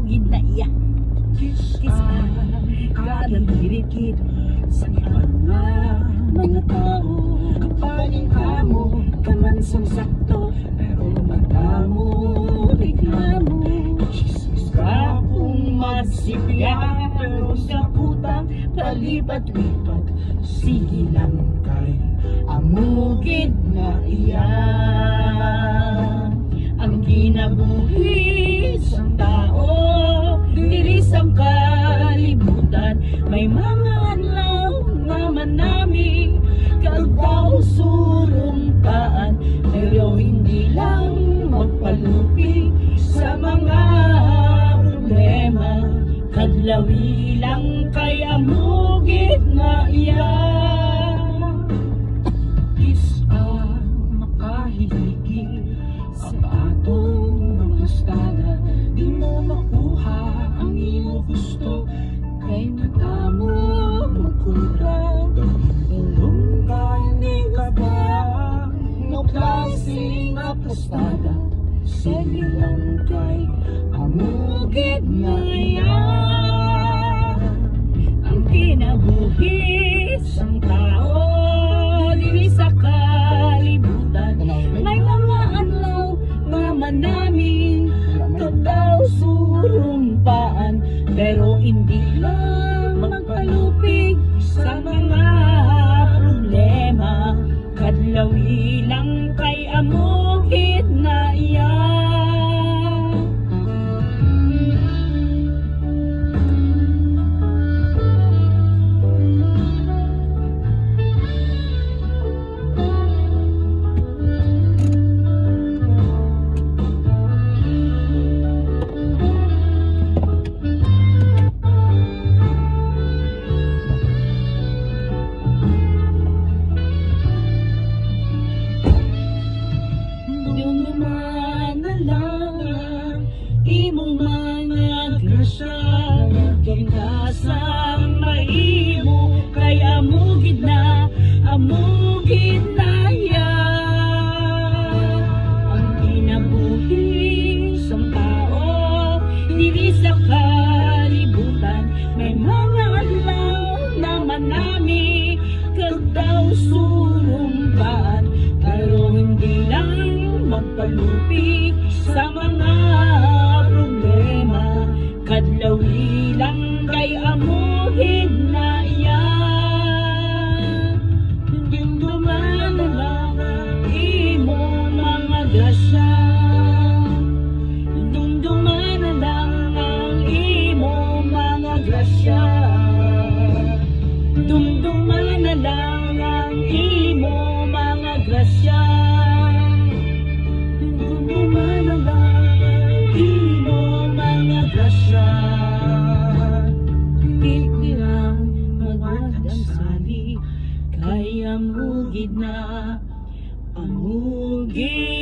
amugid na iya. Kisa kadang dirikit sa mga tao. Kapaling kamo kamansang sakto, pero matamo reklamo. Jesus ka kung magsipya, pero sa utang palipat-lipat. Sige lang kay amugid na iya. Ang kinabuhi sa tao, diri sa kalibutan, may mga adlaw nga manami, kagdaw surumpaan, pero hindi lang magpalupi sa mga problema. Kadlawi lang kay amugid na iya. Isa makahihigi sa atong maglustada, di mo makuha ang imo gusto, kay natamo magkurang. Ilong kay ni ka ba no klaseng aplastada, sige lang kay amugid na iya. Ang kinabuhi sang tao, diri sa kalibutan, may mga adlaw nga manami, kadaw surumpaan, pero hindi lang magpalupig sa mga problema. Kadlawi lang kay amugid na iya. Imong mga grasya, kinasang maimo, kay amugid na iya. Ang kinabuhi sang tao, diri sa kalibutan, may mga adlaw na manami, kagdaw surumpaan, pero hindi lang magpalupi sa mga problema. Kadlawi lang kay amugid na iya. Dumduman na lang ang imo mga grasya, dumduman na lang ang imo mga grasya, dumduman na lang ang imo mga grasya. Kay amugid na, amugid